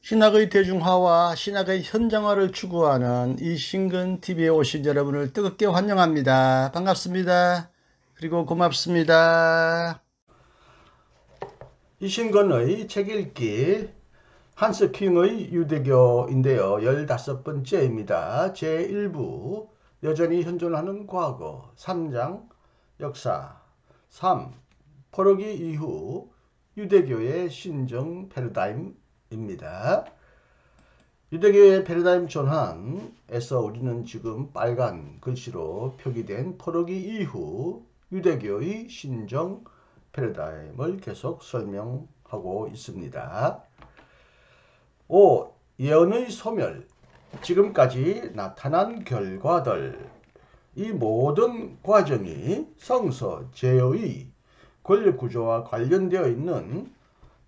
신학의 대중화와 신학의 현장화를 추구하는 이신근TV에 오신 여러분을 뜨겁게 환영합니다. 반갑습니다. 그리고 고맙습니다. 이신근의 책 읽기 한스 킹의 유대교인데요. 15번째입니다. 제1부 여전히 현존하는 과거 3장 역사 3. 포로기 이후 유대교의 신정 패러다임입니다. 유대교의 패러다임 전환에서 우리는 지금 빨간 글씨로 표기된 포로기 이후 유대교의 신정 패러다임을 계속 설명하고 있습니다. 5. 예언의 소멸. 지금까지 나타난 결과들. 이 모든 과정이 성서 제의 권력구조와 관련되어 있는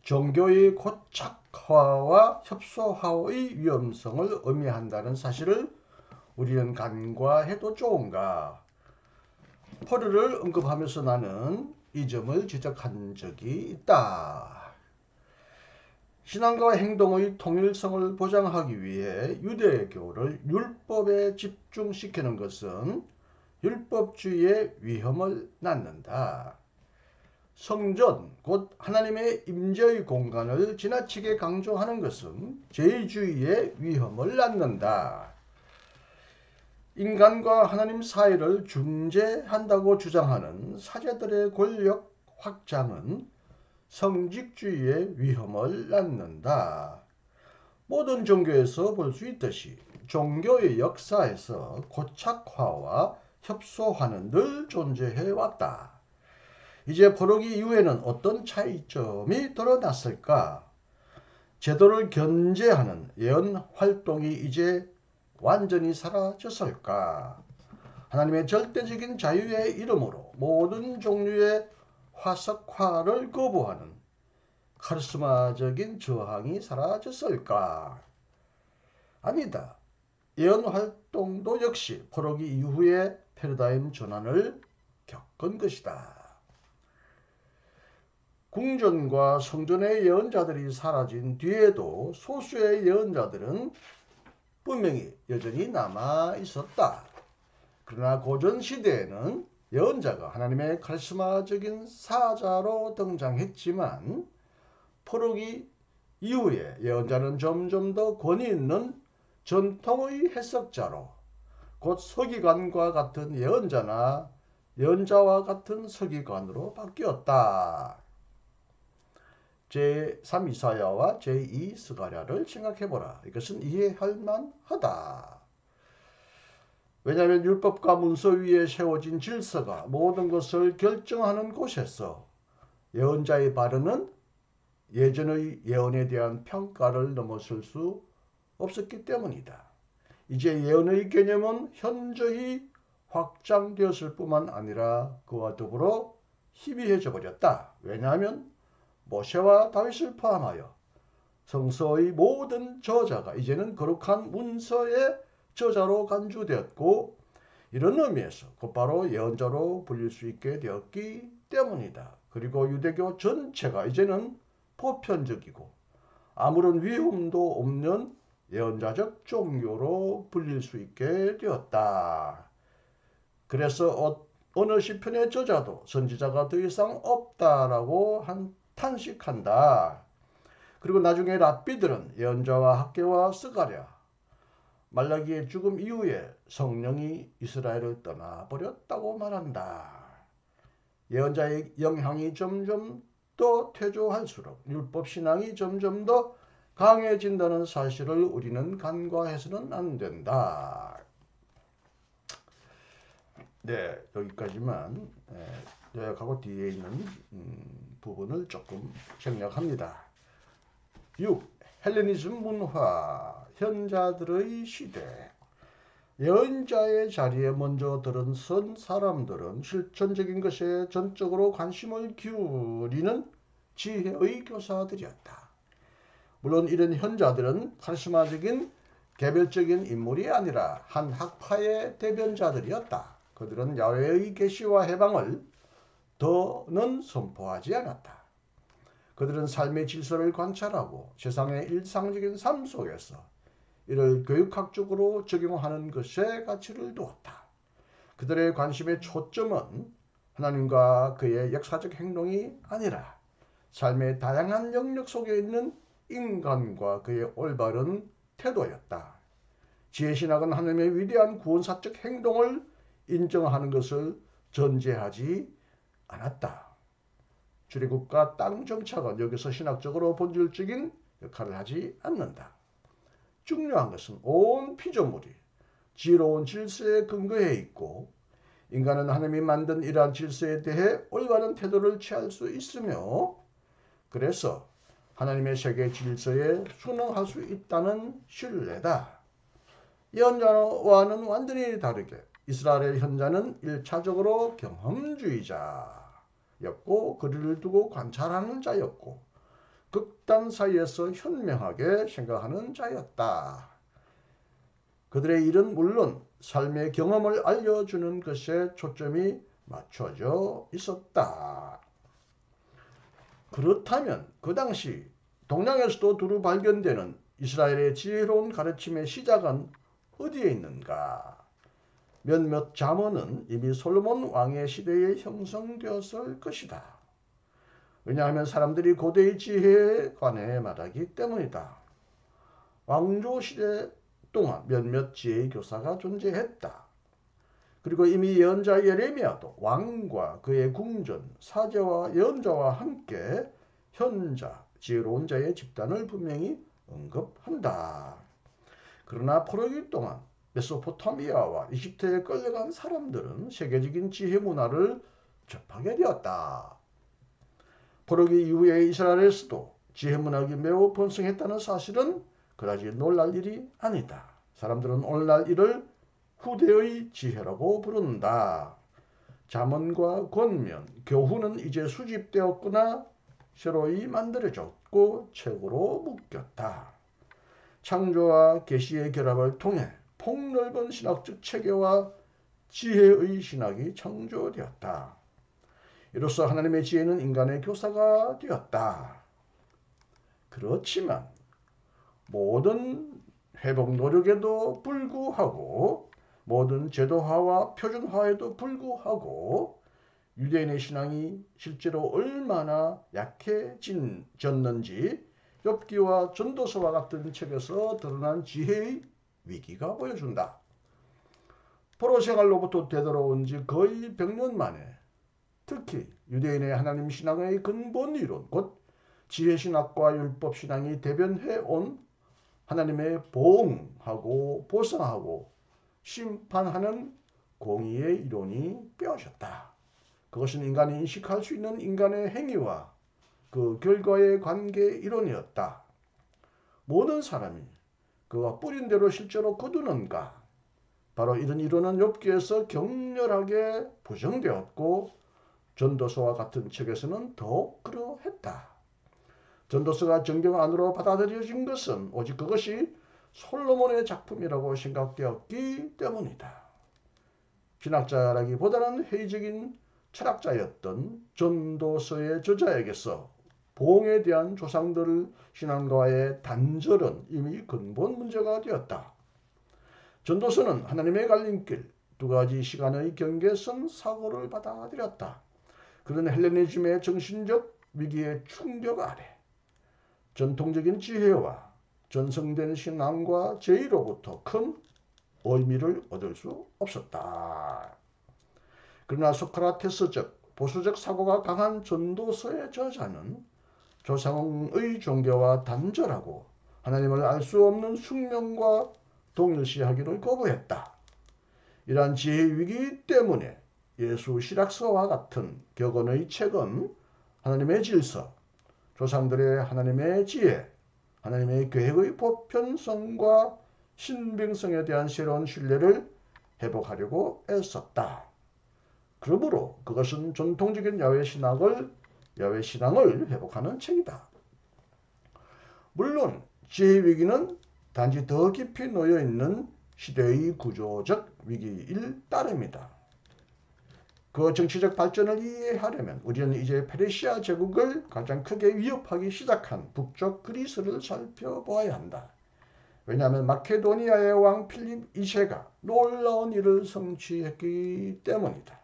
종교의 고착화와 협소화의 위험성을 의미한다는 사실을 우리는 간과해도 좋은가? 포로를 언급하면서 나는 이 점을 지적한 적이 있다. 신앙과 행동의 통일성을 보장하기 위해 유대교를 율법에 집중시키는 것은 율법주의의 위험을 낳는다. 성전, 곧 하나님의 임재의 공간을 지나치게 강조하는 것은 제의주의의 위험을 낳는다. 인간과 하나님 사이를 중재한다고 주장하는 사제들의 권력 확장은 성직주의의 위험을 낳는다. 모든 종교에서 볼 수 있듯이 종교의 역사에서 고착화와 협소화는 늘 존재해왔다. 이제 포로기 이후에는 어떤 차이점이 드러났을까? 제도를 견제하는 예언 활동이 이제 완전히 사라졌을까? 하나님의 절대적인 자유의 이름으로 모든 종류의 화석화를 거부하는 카리스마적인 저항이 사라졌을까? 아니다. 예언 활동도 역시 포로기 이후의 패러다임 전환을 겪은 것이다. 궁전과 성전의 예언자들이 사라진 뒤에도 소수의 예언자들은 분명히 여전히 남아 있었다. 그러나 고전 시대에는 예언자가 하나님의 카리스마적인 사자로 등장했지만 포로기 이후에 예언자는 점점 더 권위 있는 전통의 해석자로 곧 서기관과 같은 예언자나 예언자와 같은 서기관으로 바뀌었다. 제3 이사야와 제2 스가랴를 생각해보라. 이것은 이해할 만하다. 왜냐하면 율법과 문서 위에 세워진 질서가 모든 것을 결정하는 곳에서 예언자의 발언은 예전의 예언에 대한 평가를 넘어설 수 없었기 때문이다. 이제 예언의 개념은 현저히 확장되었을 뿐만 아니라 그와 더불어 희미해져 버렸다. 왜냐하면 모세와 다윗을 포함하여 성서의 모든 저자가 이제는 거룩한 문서의 저자로 간주되었고 이런 의미에서 곧바로 예언자로 불릴 수 있게 되었기 때문이다. 그리고 유대교 전체가 이제는 보편적이고 아무런 위험도 없는 예언자적 종교로 불릴 수 있게 되었다. 그래서 어느 시편의 저자도 선지자가 더 이상 없다라고 탄식한다. 그리고 나중에 랍비들은 예언자와 학개와 스가랴, 말라기의 죽음 이후에 성령이 이스라엘을 떠나버렸다고 말한다. 예언자의 영향이 점점 더 퇴조할수록 율법신앙이 점점 더 강해진다는 사실을 우리는 간과해서는 안 된다. 네, 여기까지만 요약하고 뒤에 있는 부분을 조금 생략합니다. 6. 헬레니즘 문화, 현자들의 시대. 예언자의 자리에 먼저 들어선 사람들은 실천적인 것에 전적으로 관심을 기울이는 지혜의 교사들이었다. 물론 이런 현자들은 카리스마적인 개별적인 인물이 아니라 한 학파의 대변자들이었다. 그들은 야훼의 계시와 해방을 더는 선포하지 않았다. 그들은 삶의 질서를 관찰하고 세상의 일상적인 삶 속에서 이를 교육학적으로 적용하는 것에 가치를 두었다. 그들의 관심의 초점은 하나님과 그의 역사적 행동이 아니라 삶의 다양한 영역 속에 있는 인간과 그의 올바른 태도였다. 지혜신학은 하나님의 위대한 구원사적 행동을 인정하는 것을 전제하지 않았다. 출애굽과 땅 정착은 여기서 신학적으로 본질적인 역할을 하지 않는다. 중요한 것은 온 피조물이 지혜로운 질서에 근거해 있고 인간은 하나님이 만든 이러한 질서에 대해 올바른 태도를 취할 수 있으며 그래서 하나님의 세계 질서에 순응할 수 있다는 신뢰다. 예언자와는 완전히 다르게 이스라엘의 현자는 1차적으로 경험주의자였고 거리를 두고 관찰하는 자였고 극단 사이에서 현명하게 생각하는 자였다. 그들의 일은 물론 삶의 경험을 알려주는 것에 초점이 맞춰져 있었다. 그렇다면 그 당시 동양에서도 두루 발견되는 이스라엘의 지혜로운 가르침의 시작은 어디에 있는가? 몇몇 잠언은 이미 솔로몬 왕의 시대에 형성되었을 것이다. 왜냐하면 사람들이 고대의 지혜에 관해 말하기 때문이다. 왕조 시대 동안 몇몇 지혜의 교사가 존재했다. 그리고 이미 예언자 예레미야도 왕과 그의 궁전, 사제와 예언자와 함께 현자, 지혜로운 자의 집단을 분명히 언급한다. 그러나 포로기 동안 메소포타미아와 이집트에 끌려간 사람들은 세계적인 지혜 문화를 접하게 되었다. 포로기 이후에 이스라엘에서도 지혜 문학이 매우 번성했다는 사실은 그다지 놀랄 일이 아니다. 사람들은 오늘날 이를 후대의 지혜라고 부른다. 잠언과 권면, 교훈은 이제 수집되었거나 새로이 만들어졌고 책으로 묶였다. 창조와 계시의 결합을 통해 폭넓은 신학적 체계와 지혜의 신학이 창조되었다. 이로써 하나님의 지혜는 인간의 교사가 되었다. 그렇지만 모든 회복 노력에도 불구하고 모든 제도화와 표준화에도 불구하고 유대인의 신앙이 실제로 얼마나 약해졌는지 욥기와 전도서와 같은 책에서 드러난 지혜의 위기가 보여준다. 포로 생활로부터 되돌아온 지 거의 100년 만에 특히 유대인의 하나님 신앙의 근본 이론 곧 지혜신학과 율법신앙이 대변해온 하나님의 보응하고 보상하고 심판하는 공의의 이론이 빼어졌다. 그것은 인간이 인식할 수 있는 인간의 행위와 그 결과의 관계 이론이었다. 모든 사람이 그가 뿌린 대로 실제로 거두는가? 바로 이런 이론은 욥기에서 격렬하게 부정되었고 전도서와 같은 책에서는 더욱 그러했다. 전도서가 정경 안으로 받아들여진 것은 오직 그것이 솔로몬의 작품이라고 생각되었기 때문이다. 신학자라기보다는 회의적인 철학자였던 전도서의 저자에게서 보응에 대한 조상들 신앙과의 단절은 이미 근본 문제가 되었다. 전도서는 하나님의 갈림길, 두 가지 시간의 경계선 사고를 받아들였다. 그런 헬레니즘의 정신적 위기의 충격 아래 전통적인 지혜와 전성된 신앙과 제의로부터 큰 의미를 얻을 수 없었다. 그러나 소크라테스적 보수적 사고가 강한 전도서의 저자는 조상의 종교와 단절하고 하나님을 알 수 없는 숙명과 동일시하기를 거부했다. 이러한 지혜의 위기 때문에 예수 실학서와 같은 격언의 책은 하나님의 질서, 조상들의 하나님의 지혜, 하나님의 계획의 보편성과 신빙성에 대한 새로운 신뢰를 회복하려고 애썼다. 그러므로 그것은 전통적인 야훼신앙을 회복하는 책이다. 물론 지혜 위기는 단지 더 깊이 놓여있는 시대의 구조적 위기일 따름이다. 그 정치적 발전을 이해하려면 우리는 이제 페르시아 제국을 가장 크게 위협하기 시작한 북쪽 그리스를 살펴보아야 한다. 왜냐하면 마케도니아의 왕 필립 2세가 놀라운 일을 성취했기 때문이다.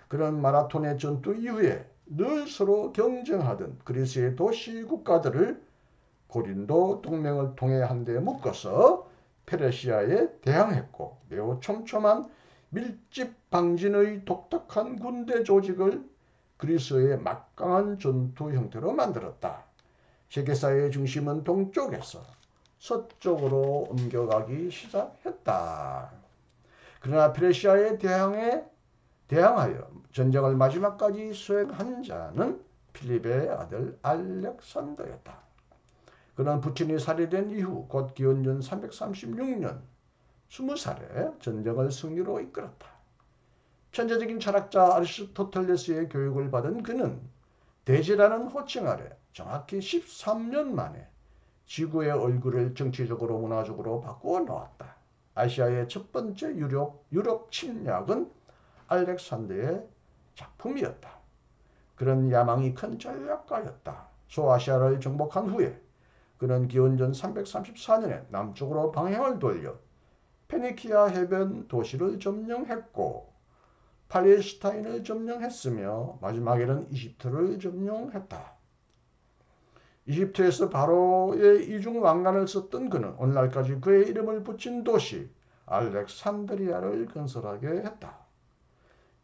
그런 마라톤의 전투 이후에 늘 서로 경쟁하던 그리스의 도시 국가들을 고린도 동맹을 통해 한데 묶어서 페르시아에 대항했고 매우 촘촘한 밀집 방진의 독특한 군대 조직을 그리스의 막강한 전투 형태로 만들었다. 세계사의 중심은 동쪽에서 서쪽으로 옮겨가기 시작했다. 그러나 페르시아에 대항하여 전쟁을 마지막까지 수행한 자는 필립의 아들 알렉산더였다. 그는 부친이 살해된 이후 곧 기원전 336년 20살에 전쟁을 승리로 이끌었다. 천재적인 철학자 아리스토텔레스의 교육을 받은 그는 대제라는 호칭 아래 정확히 13년 만에 지구의 얼굴을 정치적으로 문화적으로 바꾸어 놓았다. 아시아의 첫 번째 유럽 침략은 알렉산더의 작품이었다. 그는 야망이 큰 전략가였다. 소아시아를 정복한 후에 그는 기원전 334년에 남쪽으로 방향을 돌려 페니키아 해변 도시를 점령했고 팔레스타인을 점령했으며 마지막에는 이집트를 점령했다. 이집트에서 바로의 이중 왕관을 썼던 그는 오늘날까지 그의 이름을 붙인 도시 알렉산드리아를 건설하게 했다.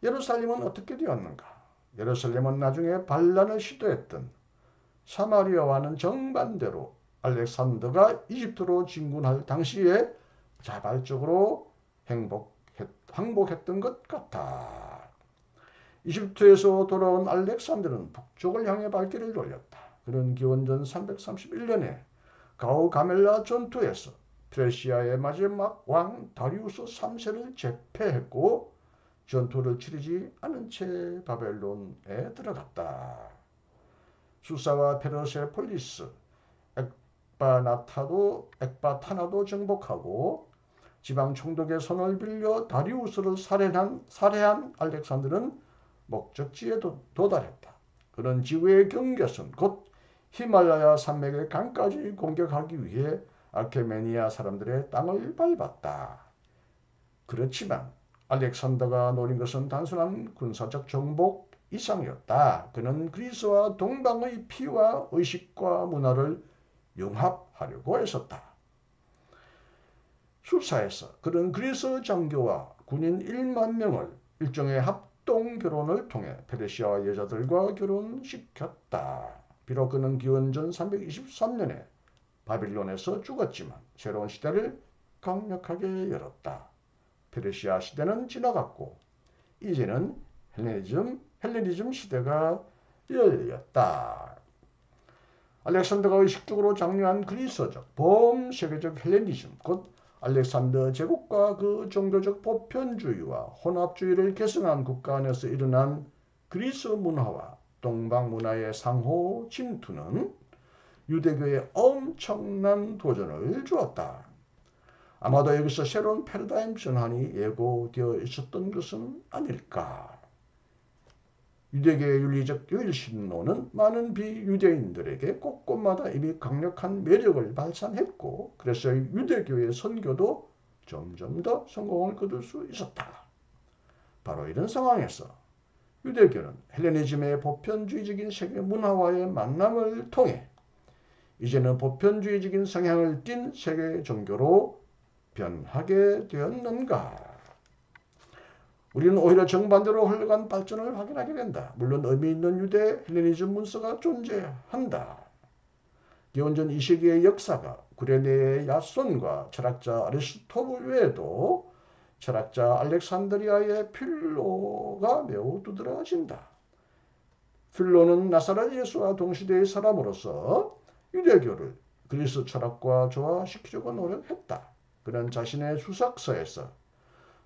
예루살렘은 어떻게 되었는가? 예루살렘은 나중에 반란을 시도했던 사마리아와는 정반대로 알렉산더가 이집트로 진군할 당시에 자발적으로 항복했던 것 같아. 이집트에서 돌아온 알렉산더는 북쪽을 향해 발길을 돌렸다. 그는 기원전 331년에 가우가멜라 전투에서 페르시아의 마지막 왕 다리우스 3세를 제패했고 전투를 치르지 않은 채 바벨론에 들어갔다. 수사와 페르세폴리스, 엑바타나도 정복하고 지방 총독의 손을 빌려 다리우스를 살해한 알렉산더는 목적지에 도달했다. 그는 지구의 경계선 곧 히말라야 산맥의 강까지 공격하기 위해 아케메니아 사람들의 땅을 밟았다. 그렇지만 알렉산더가 노린 것은 단순한 군사적 정복 이상이었다. 그는 그리스와 동방의 피와 의식과 문화를 융합하려고 했었다. 수사에서 그는 그리스 장교와 군인 1만 명을 일종의 합동 결혼을 통해 페르시아 여자들과 결혼시켰다. 비록 그는 기원전 323년에 바빌론에서 죽었지만 새로운 시대를 강력하게 열었다. 페르시아 시대는 지나갔고 이제는 헬레니즘 시대가 열렸다. 알렉산더가 의식적으로 장려한 그리스어적 범세계적 헬레니즘 곧 알렉산더 제국과 그 종교적 보편주의와 혼합주의를 개선한 국가 안에서 일어난 그리스 문화와 동방 문화의 상호 침투는 유대교에 엄청난 도전을 주었다. 아마도 여기서 새로운 패러다임 전환이 예고되어 있었던 것은 아닐까. 유대교의 윤리적 유일신론은 많은 비유대인들에게 곳곳마다 이미 강력한 매력을 발산했고 그래서 유대교의 선교도 점점 더 성공을 거둘 수 있었다. 바로 이런 상황에서 유대교는 헬레니즘의 보편주의적인 세계 문화와의 만남을 통해 이제는 보편주의적인 성향을 띤 세계 종교로 변하게 되었는가? 우리는 오히려 정반대로 흘러간 발전을 확인하게 된다. 물론 의미 있는 유대 헬레니즘 문서가 존재한다. 기원전 2세기의 역사가 구레네의 야손과 철학자 아리스토텔 외에도 철학자 알렉산드리아의 필로가 매우 두드러진다. 필로는 나사렛 예수와 동시대의 사람으로서 유대교를 그리스 철학과 조화시키려고 노력했다. 그는 자신의 수석서에서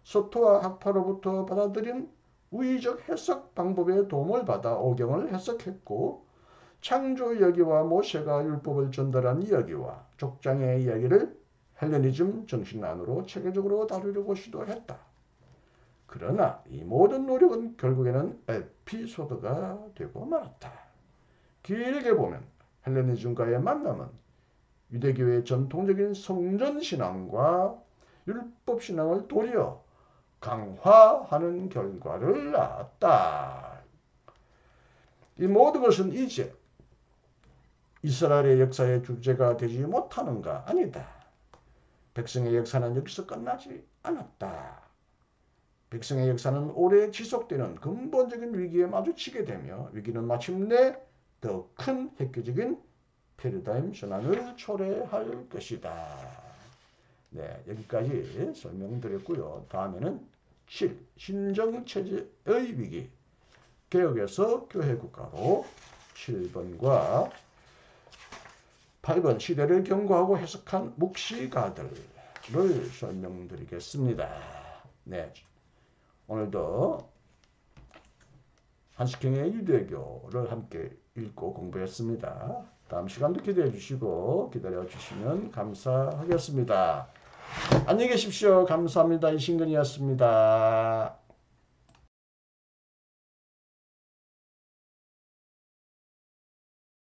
서토와 학파로부터 받아들인 우의적 해석 방법의 도움을 받아 오경을 해석했고 창조 이야기와 모세가 율법을 전달한 이야기와 족장의 이야기를 헬레니즘 정신 안으로 체계적으로 다루려고 시도했다. 그러나 이 모든 노력은 결국에는 에피소드가 되고 말았다. 길게 보면 헬레니즘과의 만남은 유대교의 전통적인 성전신앙과 율법신앙을 도리어 강화하는 결과를 낳았다. 이 모든 것은 이제 이스라엘의 역사의 주제가 되지 못하는가? 아니다. 백성의 역사는 여기서 끝나지 않았다. 백성의 역사는 오래 지속되는 근본적인 위기에 마주치게 되며 위기는 마침내 더 큰 획기적인 패러다임 전환을 초래할 것이다. 네, 여기까지 설명드렸고요. 다음에는 7. 신정체제의 위기. 개혁에서 교회국가로 7번과 8번 시대를 경고하고 해석한 묵시가들을 설명드리겠습니다. 네, 오늘도 한식형의 유대교를 함께 읽고 공부했습니다. 다음 시간도 기대해 주시고 기다려 주시면 감사하겠습니다. 안녕히 계십시오. 감사합니다. 이신근이었습니다.